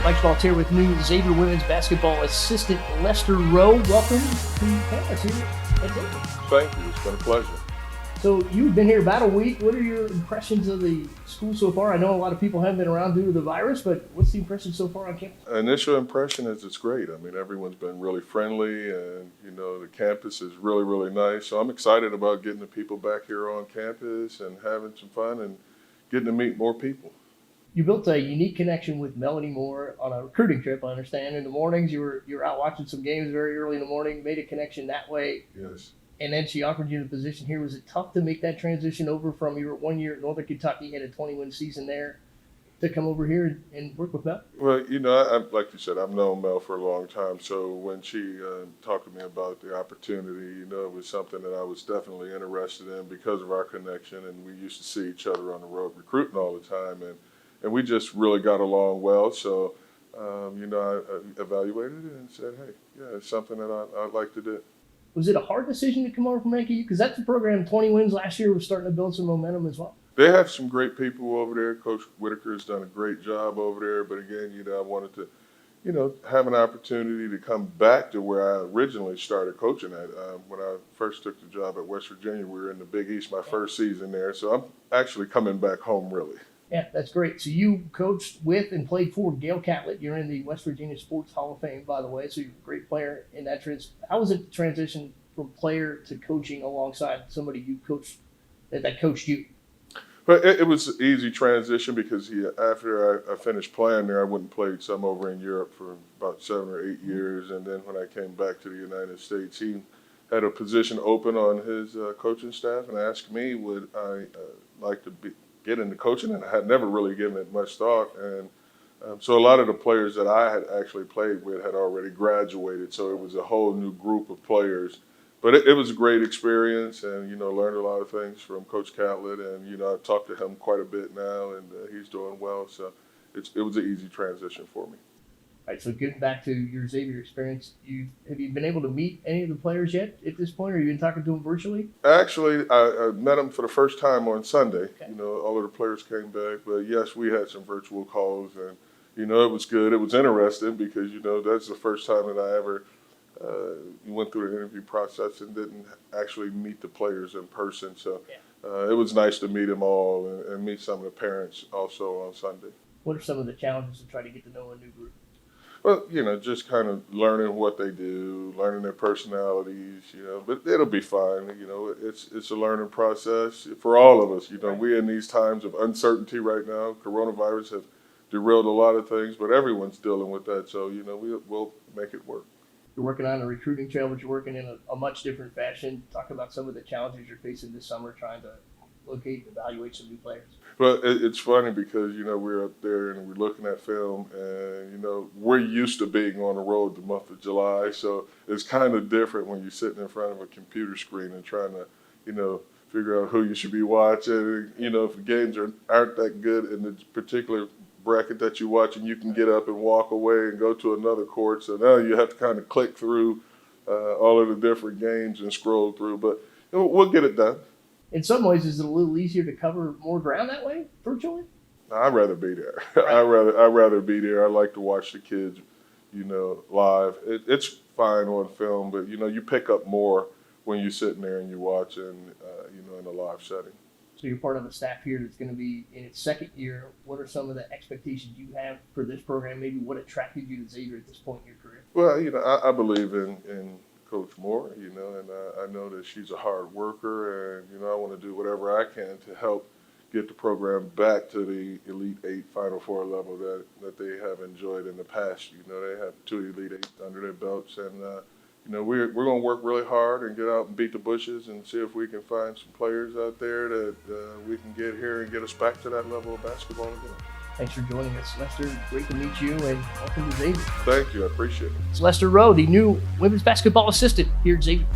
Mike Schmaltz here with new Xavier women's basketball assistant Lester Rowe. Welcome to campus here at Xavier. Thank you. It's been a pleasure. So you've been here about a week. What are your impressions of the school so far? I know a lot of people haven't been around due to the virus, but what's the impression so far on campus? Initial impression is it's great. I mean, everyone's been really friendly, and the campus is really, really nice. So I'm excited about getting the people back here on campus and having some fun and getting to meet more people. You built a unique connection with Melanie Moore on a recruiting trip, I understand. In the mornings, you were out watching some games very early in the morning, made a connection that way. Yes. And then she offered you the position here. Was it tough to make that transition over from your 1 year at Northern Kentucky, had a 20-win season there, to come over here and work with Mel? Well, I, like you said, I've known Mel for a long time. So when she talked to me about the opportunity, it was something that I was definitely interested in because of our connection. And we used to see each other on the road recruiting all the time. And we just really got along well. So, I evaluated it and said, hey, yeah, it's something that I'd like to do. Was it a hard decision to come over from NKU? Because that's a program, 20 wins last year, was starting to build some momentum as well. They have some great people over there. Coach Whitaker has done a great job over there. But again, I wanted to, have an opportunity to come back to where I originally started coaching at. When I first took the job at West Virginia, we were in the Big East my first season there. So I'm actually coming back home, really. Yeah, that's great. So you coached with and played for Gail Catlett. You're in the West Virginia Sports Hall of Fame, by the way, so you're a great player in that How was it to transition from player to coaching alongside somebody you coached that coached you? But it was an easy transition because after I finished playing there, I went and played some over in Europe for about 7 or 8 years. And then when I came back to the United States, he had a position open on his coaching staff and asked me would I like to get into coaching, and I had never really given it much thought. And so a lot of the players that I had actually played with had already graduated, so it was a whole new group of players. But it was a great experience, and learned a lot of things from Coach Catlett, and I've talked to him quite a bit now, and he's doing well. So it was an easy transition for me. All right, so getting back to your Xavier experience, have you been able to meet any of the players yet at this point, or have you been talking to them virtually? Actually, I met them for the first time on Sunday. Okay. All of the players came back, but yes, we had some virtual calls, and it was good. It was interesting because that's the first time that I ever went through the interview process and didn't actually meet the players in person. So it was nice to meet them all and meet some of the parents also on Sunday. What are some of the challenges to try to get to know a new group? Well, just kind of learning what they do, learning their personalities, but it'll be fine. It's a learning process for all of us. Right. We're in these times of uncertainty right now. Coronavirus have derailed a lot of things, but everyone's dealing with that. So, we'll make it work. You're working on a recruiting trail, but you're working in a much different fashion. Talk about some of the challenges you're facing this summer trying to locate and evaluate some new players. Well, it's funny because, we're up there and we're looking at film and, we're used to being on the road the month of July. So it's kind of different when you're sitting in front of a computer screen and trying to, figure out who you should be watching. If the games aren't that good in the particular bracket that you're watching, you can get up and walk away and go to another court. So now you have to kind of click through all of the different games and scroll through. But we'll get it done. In some ways, is it a little easier to cover more ground that way, virtually? I'd rather be there. Right. I'd rather be there. I like to watch the kids, live. It's fine on film, but you pick up more when you're sitting there and you're watching, in a live setting. So you're part of a staff here that's going to be in its second year. What are some of the expectations you have for this program? Maybe what attracted you to Xavier at this point in your career? Well, I believe in Coach Moore, and I know that she's a hard worker, and, I want to do whatever I can to help get the program back to the Elite Eight, Final Four level that they have enjoyed in the past. They have 2 Elite Eights under their belts, and, we're going to work really hard and get out and beat the bushes and see if we can find some players out there that we can get here and get us back to that level of basketball again. Thanks for joining us, Lester. Great to meet you, and welcome to Xavier. Thank you. I appreciate it. It's Lester Rowe, the new women's basketball assistant here at Xavier.